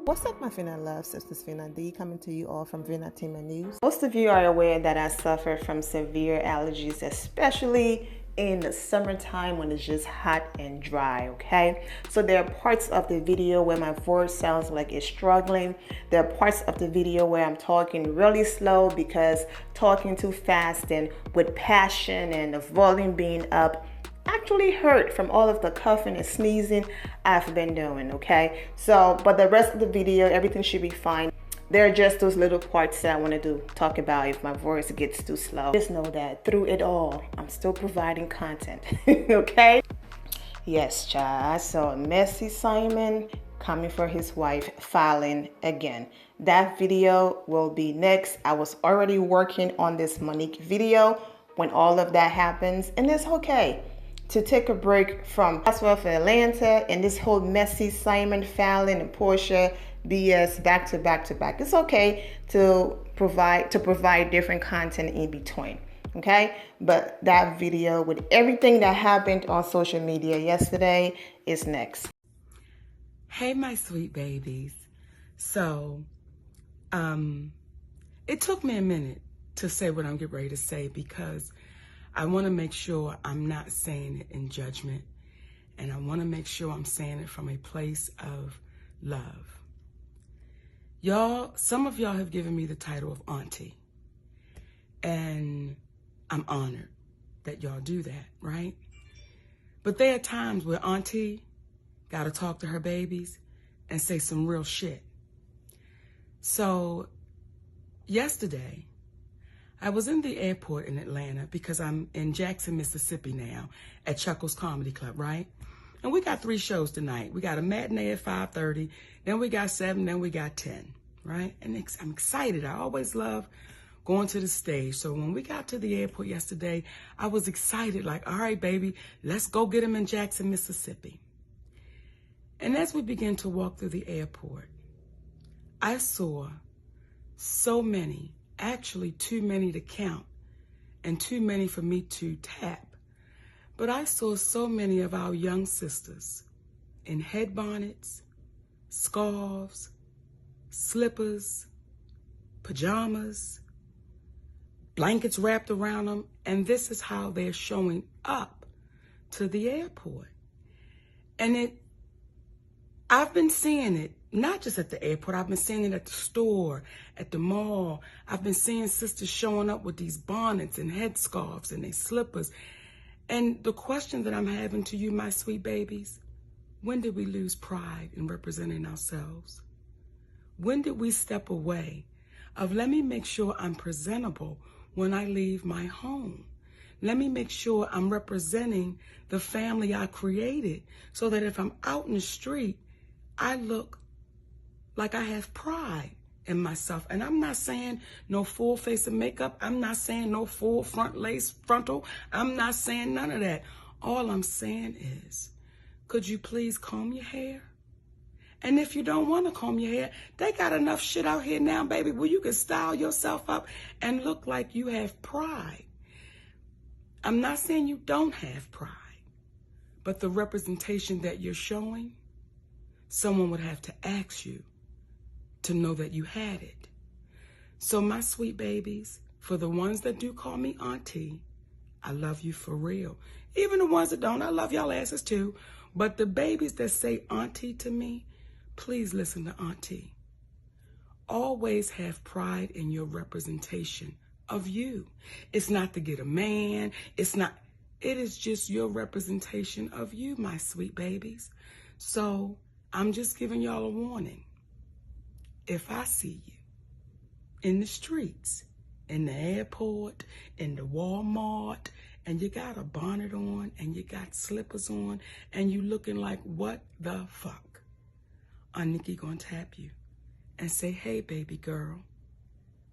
What's up, my Finna love sisters? Finna D coming to you all from Finna Team News. Most of you are aware that I suffer from severe allergies, especially in the summertime when it's just hot and dry, okay? So there are parts of the video where my voice sounds like it's struggling. There are parts of the video where I'm talking really slow because talking too fast and with passion and the volume being up actually hurt from all of the coughing and sneezing I've been doing, okay? So, but the rest of the video, everything should be fine. There are just those little parts that I want to talk about if my voice gets too slow. Just know that through it all, I'm still providing content, okay? Yes, child, I saw Messy Simon coming for his wife, filing again. That video will be next. I was already working on this Monique video when all of that happens, and it's okay to take a break from Housewives of Atlanta and this whole Messy Simon, Fallon, and Portia BS back to back to back. It's okay to provide different content in between, okay? But that video with everything that happened on social media yesterday is next. Hey, my sweet babies. So, it took me a minute to say what I'm getting ready to say because I want to make sure I'm not saying it in judgment, and I want to make sure I'm saying it from a place of love. Y'all, some of y'all have given me the title of auntie, and I'm honored that y'all do that, right? But there are times where auntie got to talk to her babies and say some real shit. So yesterday, I was in the airport in Atlanta because I'm in Jackson, Mississippi now at Chuckles Comedy Club, right? And we got 3 shows tonight. We got a matinee at 5:30, then we got 7, then we got 10, right? And I'm excited. I always love going to the stage. So when we got to the airport yesterday, I was excited, like, all right, baby, let's go get them in Jackson, Mississippi. And as we began to walk through the airport, I saw so many, actually too many to count and too many for me to tap. But I saw so many of our young sisters in head bonnets, scarves, slippers, pajamas, blankets wrapped around them, and this is how they're showing up to the airport. And I've been seeing it, not just at the airport, I've been seeing it at the store, at the mall. I've been seeing sisters showing up with these bonnets and headscarves and their slippers. And the question that I'm having to you, my sweet babies, when did we lose pride in representing ourselves? When did we step away of, let me make sure I'm presentable when I leave my home? Let me make sure I'm representing the family I created so that if I'm out in the street, I look like I have pride in myself. And I'm not saying no full face of makeup. I'm not saying no full front lace frontal. I'm not saying none of that. All I'm saying is, could you please comb your hair? And if you don't want to comb your hair, they got enough shit out here now, baby, where you can style yourself up and look like you have pride. I'm not saying you don't have pride, but the representation that you're showing, someone would have to ask you to know that you had it. So my sweet babies, for the ones that do call me auntie, I love you for real. Even the ones that don't, I love y'all asses too. But the babies that say auntie to me, please listen to auntie. Always have pride in your representation of you. It's not to get a man. It is just your representation of you, my sweet babies. So I'm just giving y'all a warning. If I see you in the streets, in the airport, in the Walmart, and you got a bonnet on and you got slippers on and you looking like what the fuck, Aunt Nikki gonna tap you and say, hey, baby girl,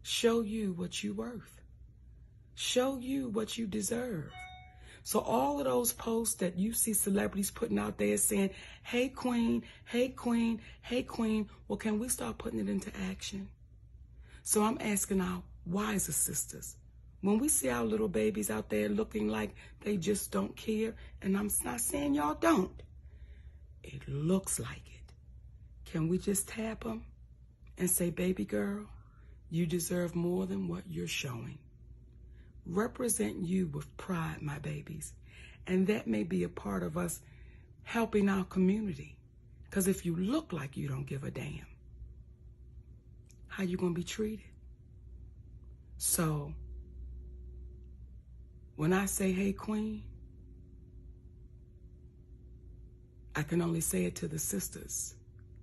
show you what you worth. Show you what you deserve. So all of those posts that you see celebrities putting out there saying, hey, queen, hey, queen, hey, queen, well, can we start putting it into action? So I'm asking our wiser sisters, when we see our little babies out there looking like they just don't care, and I'm not saying y'all don't, it looks like it. can we just tap them and say, baby girl, you deserve more than what you're showing. Represent you with pride, my babies. And that may be a part of us helping our community. Because if you look like you don't give a damn, how you gonna be treated? So, when I say, hey, queen, I can only say it to the sisters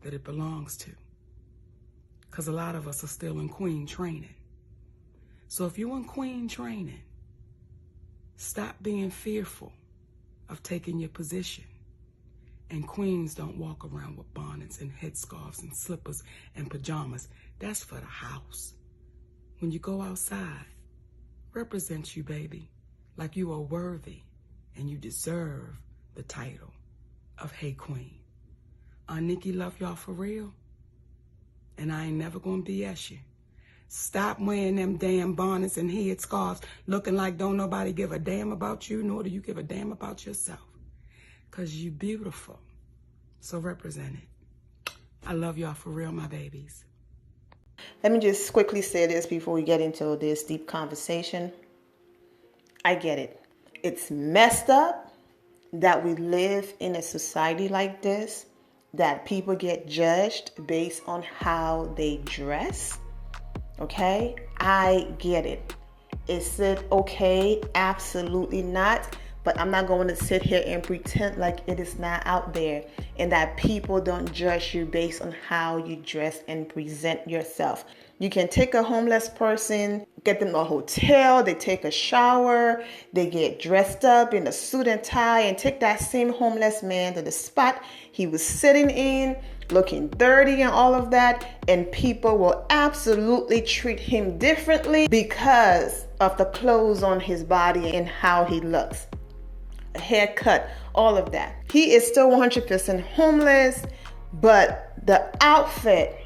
that it belongs to. Because a lot of us are still in queen training. So if you're in queen training, stop being fearful of taking your position. And queens don't walk around with bonnets and headscarves and slippers and pajamas. That's for the house. When you go outside, represent you, baby, like you are worthy and you deserve the title of Hey Queen. Nikki love y'all for real. And I ain't never gonna BS you. Stop wearing them damn bonnets and headscarves looking like don't nobody give a damn about you, nor do you give a damn about yourself. Because you beautiful. So represent it. I love y'all for real, my babies. Let me just quickly say this before we get into this deep conversation. I get it. It's messed up that we live in a society like this, that people get judged based on how they dress. Okay? I get it. Is it okay? Absolutely not. But I'm not going to sit here and pretend like it is not out there and that people don't judge you based on how you dress and present yourself. You can take a homeless person, get them a hotel, they take a shower, they get dressed up in a suit and tie, and take that same homeless man to the spot he was sitting in, looking dirty and all of that, and people will absolutely treat him differently because of the clothes on his body and how he looks. A haircut, all of that. He is still 100% homeless, but the outfit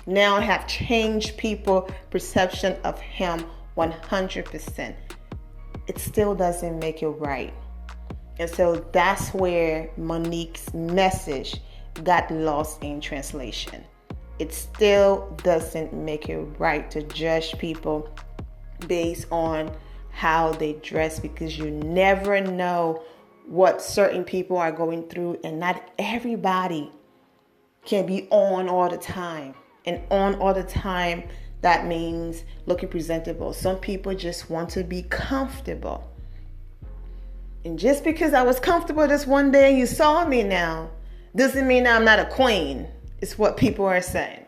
now have changed people's perception of him 100%. It still doesn't make it right. And so that's where Monique's message got lost in translation. It still doesn't make it right to judge people based on how they dress, because you never know what certain people are going through, and not everybody can be on all the time. And on all the time, that means looking presentable. Some people just want to be comfortable. And just because I was comfortable this one day and you saw me now, doesn't mean I'm not a queen. It's what people are saying.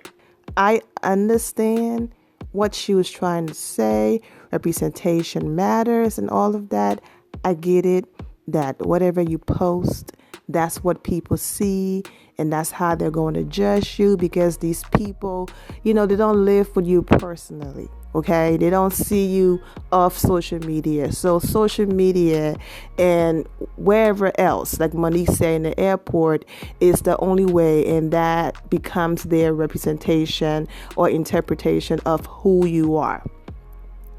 I understand what she was trying to say. Representation matters and all of that. I get it, that whatever you post, that's what people see, and that's how they're going to judge you, because these people, they don't live with you personally, okay? They don't see you off social media. So social media and wherever else, like Monique said, in the airport, is the only way, and that becomes their representation or interpretation of who you are.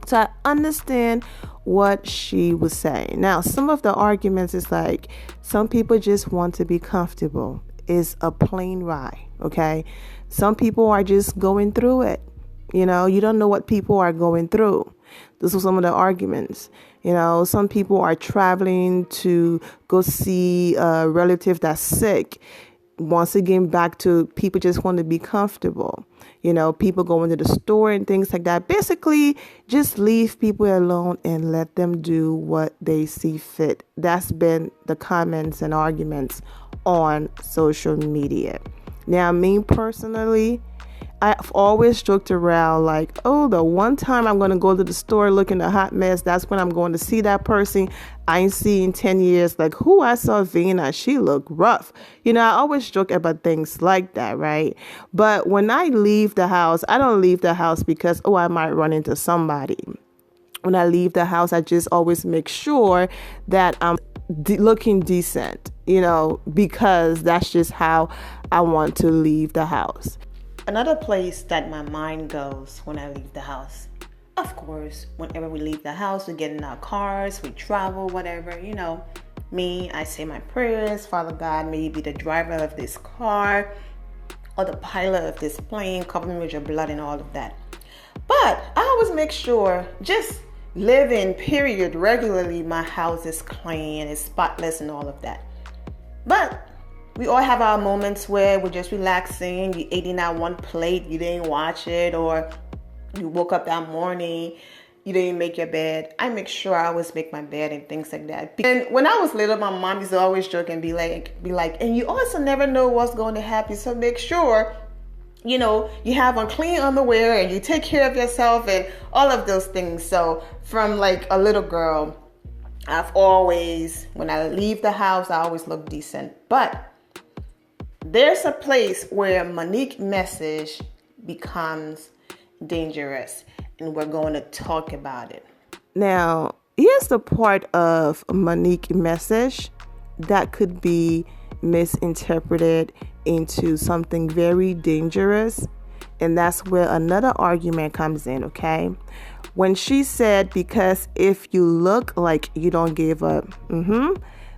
So I understand what she was saying. Now, some of the arguments is like, some people just want to be comfortable. It's a plain ride, okay? Some people are just going through it. You don't know what people are going through. This was some of the arguments. Some people are traveling to go see a relative that's sick. Once again, back to people just want to be comfortable. People go into the store and things like that. Basically, just leave people alone and let them do what they see fit. That's been the comments and arguments on social media. Now, me personally, I've always joked around like, oh, the one time I'm going to go to the store looking a hot mess, that's when I'm going to see that person I ain't seen in 10 years. Like, who I saw Vina, she looked rough. I always joke about things like that, right? But when I leave the house, I don't leave the house because, I might run into somebody. When I leave the house, I just always make sure that I'm looking decent, because that's just how I want to leave the house. Another place that my mind goes when I leave the house, of course, whenever we leave the house, we get in our cars, we travel, whatever, me, I say my prayers. Father God, may you be the driver of this car. or the pilot of this plane, cover me with your blood and all of that. But I always make sure, just living, period, regularly, my house is clean, it's spotless and all of that. But we all have our moments where we're just relaxing, you're eating that one plate, you didn't watch it, or you woke up that morning, you didn't make your bed. I make sure I always make my bed and things like that. And when I was little, my mom used to always joke and be like, and you also never know what's going to happen. So make sure, you have on clean underwear and you take care of yourself and all of those things. So from like a little girl, I've always, when I leave the house, I always look decent. But there's a place where Monique message becomes dangerous, and we're going to talk about it. Now, here's the part of Monique message that could be misinterpreted into something very dangerous, and that's where another argument comes in, okay? When she said, because if you look like you don't give up,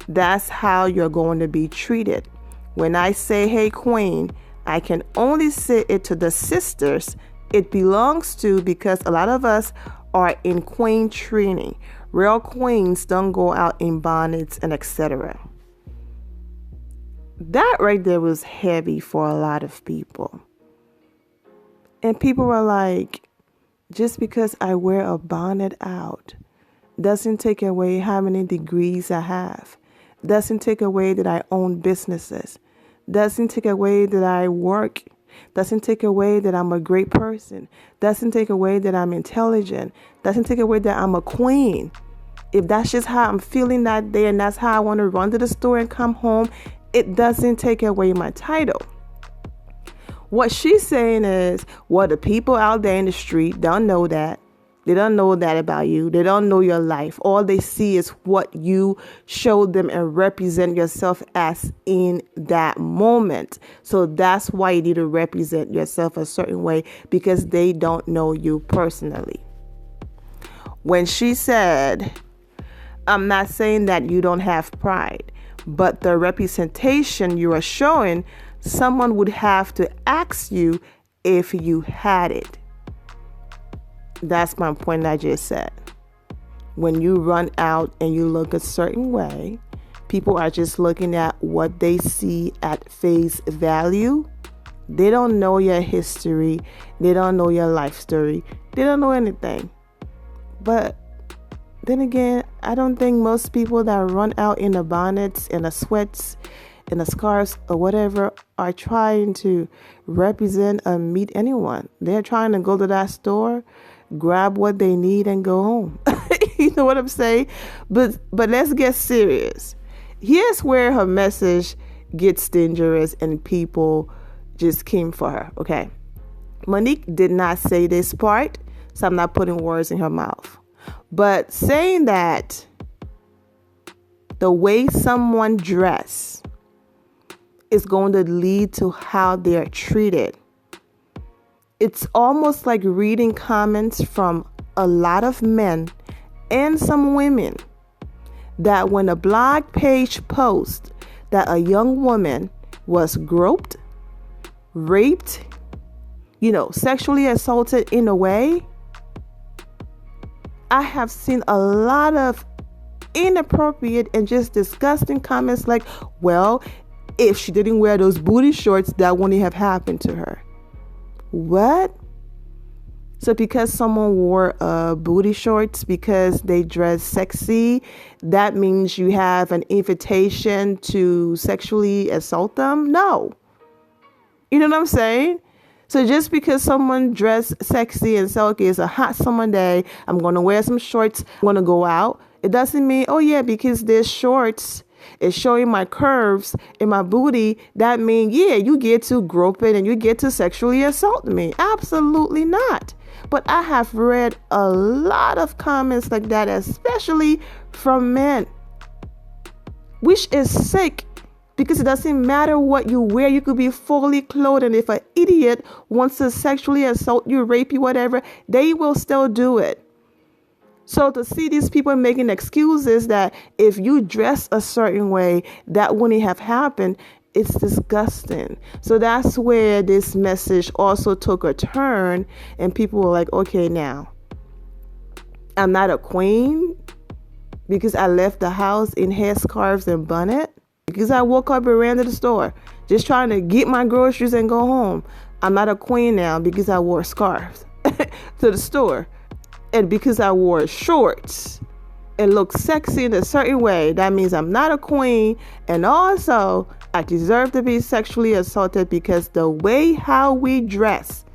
that's how you're going to be treated. When I say, hey, queen, I can only say it to the sisters it belongs to, because a lot of us are in queen training. Real queens don't go out in bonnets and etc. That right there was heavy for a lot of people. And people were like, just because I wear a bonnet out doesn't take away how many degrees I have. Doesn't take away that I own businesses. Doesn't take away that I work. Doesn't take away that I'm a great person. Doesn't take away that I'm intelligent. Doesn't take away that I'm a queen. If that's just how I'm feeling that day and that's how I want to run to the store and come home, it doesn't take away my title. What she's saying is, well, the people out there in the street don't know that. They don't know that about you. They don't know your life. All they see is what you show them and represent yourself as in that moment. So that's why you need to represent yourself a certain way, because they don't know you personally. When she said, I'm not saying that you don't have pride, but the representation you are showing, someone would have to ask you if you had it. That's my point I just said. When you run out and you look a certain way, people are just looking at what they see at face value. They don't know your history. They don't know your life story. They don't know anything. But then again, I don't think most people that run out in the bonnets and the sweats and the scarves or whatever are trying to represent or meet anyone. They're trying to go to that store, grab what they need and go home. You know what I'm saying? But let's get serious. Here's where her message gets dangerous and people just came for her, okay? Monique did not say this part, so I'm not putting words in her mouth. But saying that the way someone dress is going to lead to how they are treated. It's almost like reading comments from a lot of men and some women that when a blog page posts that a young woman was groped, raped, sexually assaulted in a way, I have seen a lot of inappropriate and just disgusting comments like, well, if she didn't wear those booty shorts, that wouldn't have happened to her. What? So because someone wore booty shorts because they dress sexy, that means you have an invitation to sexually assault them? No. You know what I'm saying? So just because someone dressed sexy and said, okay, it's a hot summer day, I'm going to wear some shorts, I'm going to go out, it doesn't mean, oh yeah, because there's shorts, it's showing my curves in my booty, that means, yeah, you get to grope it and you get to sexually assault me. Absolutely not. But I have read a lot of comments like that, especially from men, which is sick because it doesn't matter what you wear. You could be fully clothed, and if an idiot wants to sexually assault you, rape you, whatever, they will still do it. So to see these people making excuses that if you dress a certain way, that wouldn't have happened, It's disgusting. So that's where this message also took a turn, and people were like, okay, now I'm not a queen because I left the house in headscarves and bonnet, because I woke up and ran to the store just trying to get my groceries and go home. I'm not a queen now because I wore scarves to the store, and because I wore shorts and look sexy in a certain way. That means I'm not a queen, and also I deserve to be sexually assaulted, because the way how we dress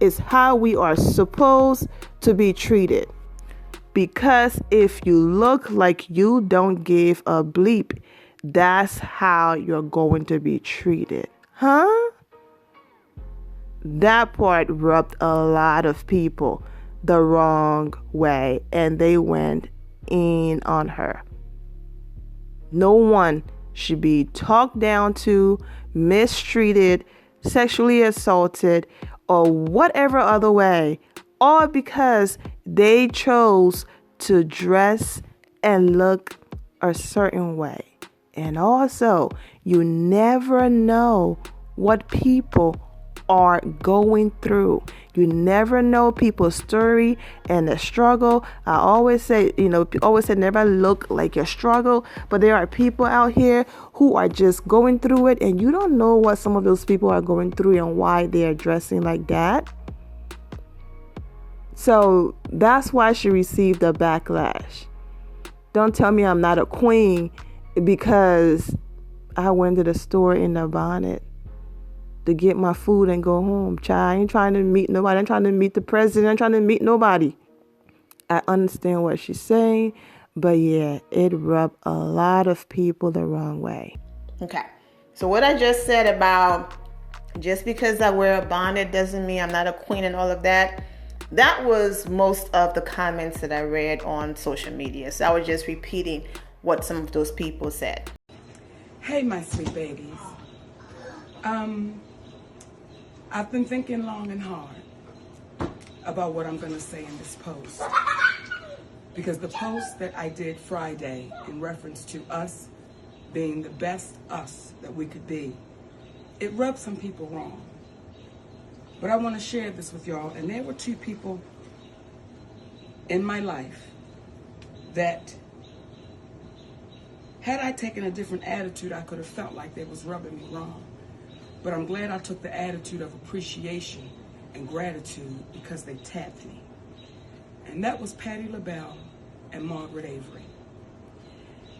is how we are supposed to be treated. Because if you look like you don't give a bleep, that's how you're going to be treated. Huh? That part rubbed a lot of people the wrong way, and they went in on her. No one should be talked down to, mistreated, sexually assaulted, or whatever other way, all because they chose to dress and look a certain way. And also, you never know what people are going through. You never know people's story and the struggle. I always say, never look like your struggle, but there are people out here who are just going through it, and you don't know what some of those people are going through and why they're dressing like that. So that's why she received a backlash. Don't tell me I'm not a queen because I went to the store in a bonnet to get my food and go home. Child, I ain't trying to meet nobody. I'm trying to meet the president. I'm trying to meet nobody. I understand what she's saying, but yeah, it rubbed a lot of people the wrong way. Okay. So what I just said about just because I wear a bonnet doesn't mean I'm not a queen and all of that, that was most of the comments that I read on social media. So I was just repeating what some of those people said. Hey, my sweet babies. I've been thinking long and hard about what I'm going to say in this post. Because the post that I did Friday in reference to us being the best us that we could be, it rubbed some people wrong. But I want to share this with y'all. And there were two people in my life that, had I taken a different attitude, I could have felt like they was rubbing me wrong. But I'm glad I took the attitude of appreciation and gratitude because they tapped me. And that was Patti LaBelle and Margaret Avery.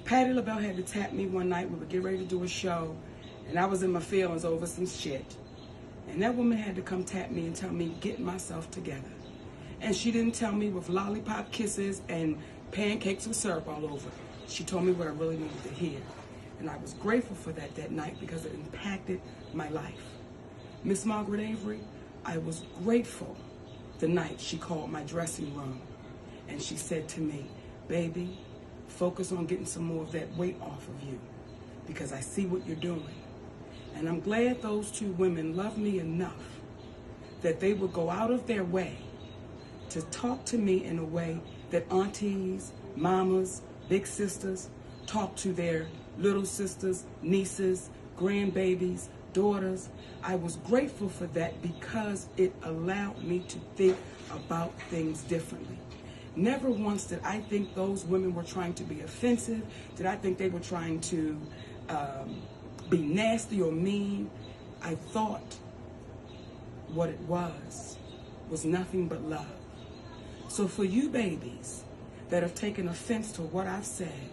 Patti LaBelle had to tap me one night. We were getting ready to do a show, and I was in my feelings over some shit. And that woman had to come tap me and tell me, get myself together. And she didn't tell me with lollipop kisses and pancakes with syrup all over. She told me what I really needed to hear. And I was grateful for that night because it impacted my life. Miss Margaret Avery, I was grateful the night she called my dressing room. And she said to me, baby, focus on getting some more of that weight off of you because I see what you're doing. And I'm glad those two women love me enough that they would go out of their way to talk to me in a way that aunties, mamas, big sisters talk to their little sisters, nieces, grandbabies, daughters. I was grateful for that because it allowed me to think about things differently. Never once did I think those women were trying to be offensive. Did I think they were trying to be nasty or mean? I thought what it was nothing but love. So for you babies that have taken offense to what I've said,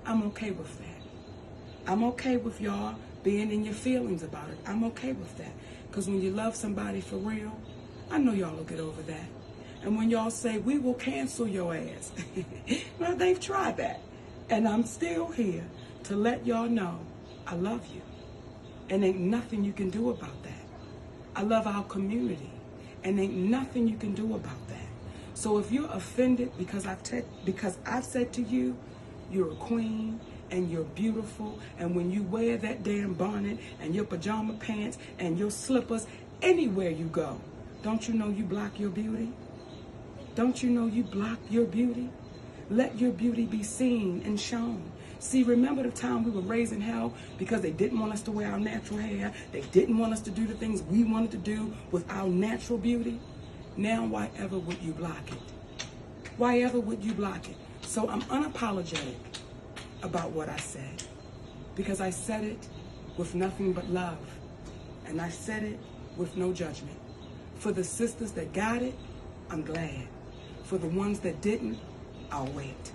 I'm okay with that. I'm okay with y'all being in your feelings about it. I'm okay with that. Because when you love somebody for real, I know y'all will get over that. And when y'all say, we will cancel your ass, well, they've tried that. And I'm still here to let y'all know I love you. And ain't nothing you can do about that. I love our community. And ain't nothing you can do about that. So if you're offended because I've said to you, you're a queen and you're beautiful, and when you wear that damn bonnet and your pajama pants and your slippers anywhere you go, don't you know you block your beauty? Don't you know you block your beauty? Let your beauty be seen and shown. See, remember the time we were raising hell because they didn't want us to wear our natural hair? They didn't want us to do the things we wanted to do with our natural beauty? Now, why ever would you block it? Why ever would you block it? So I'm unapologetic about what I said, because I said it with nothing but love, and I said it with no judgment. For the sisters that got it, I'm glad. For the ones that didn't, I'll wait.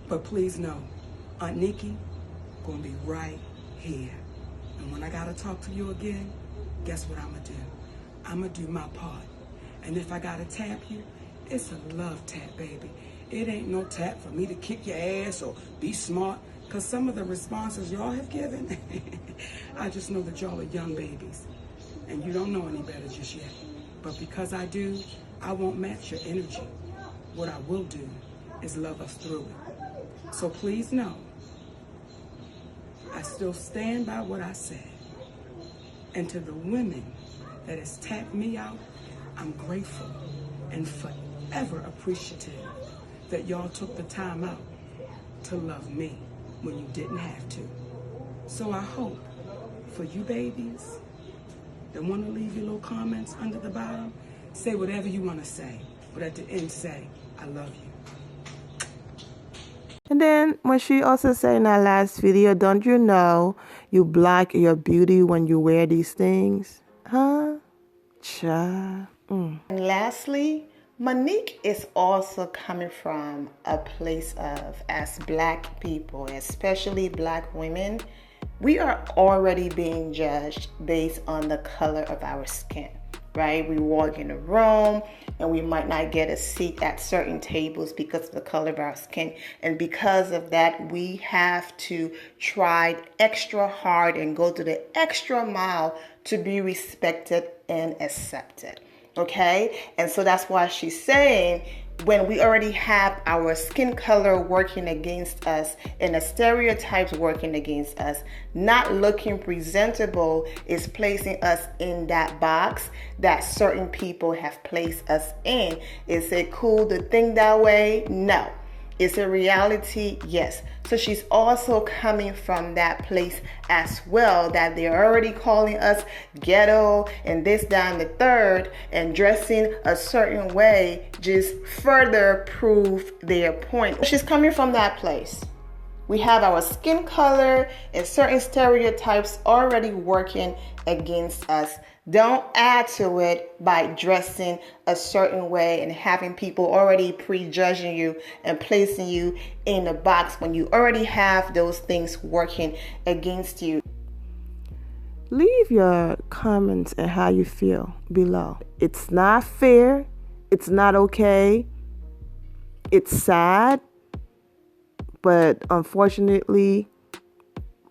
But please know, Aunt Nikki gonna be right here. And when I gotta talk to you again, guess what I'm gonna do? I'm gonna do my part. And if I gotta tap you, it's a love tap, baby. It ain't no tap for me to kick your ass or be smart, because some of the responses y'all have given, I just know that y'all are young babies and you don't know any better just yet. But because I do, I won't match your energy. What I will do is love us through it. So please know, I still stand by what I said. And to the women that has tapped me out, I'm grateful and forever appreciative that y'all took the time out to love me when you didn't have to. So I hope for you babies that want to leave your little comments under the bottom, say whatever you want to say, but at the end say, I love you. And then when she also said in that last video, don't you know you block your beauty when you wear these things? Huh? Cha. And lastly, Monique is also coming from a place of, as Black people, especially Black women, we are already being judged based on the color of our skin, right? We walk in a room and we might not get a seat at certain tables because of the color of our skin. And because of that, we have to try extra hard and go to the extra mile to be respected and accepted. Okay, and so that's why she's saying when we already have our skin color working against us and the stereotypes working against us, not looking presentable is placing us in that box that certain people have placed us in. Is it cool to think that way? No. Is it reality? Yes. So she's also coming from that place as well, that they're already calling us ghetto and this, that, and the third, and dressing a certain way just further prove their point. She's coming from that place. We have our skin color and certain stereotypes already working against us. Don't add to it by dressing a certain way and having people already prejudging you and placing you in a box when you already have those things working against you. Leave your comments and how you feel below. It's not fair. It's not okay. It's sad. But unfortunately,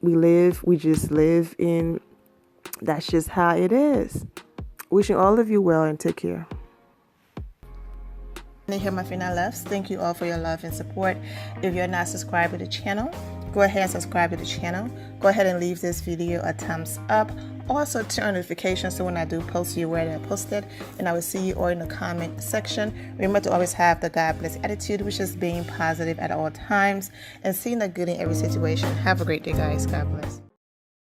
we just live in, that's just how it is. Wishing all of you well and take care. Here, my final loves. Thank you all for your love and support. If you're not subscribed to the channel, go ahead and subscribe to the channel. Go ahead and leave this video a thumbs up. Also turn on notifications so when I do post, you're aware that I posted. And I will see you all in the comment section. Remember to always have the God bless attitude, which is being positive at all times and seeing the good in every situation. Have a great day, guys. God bless.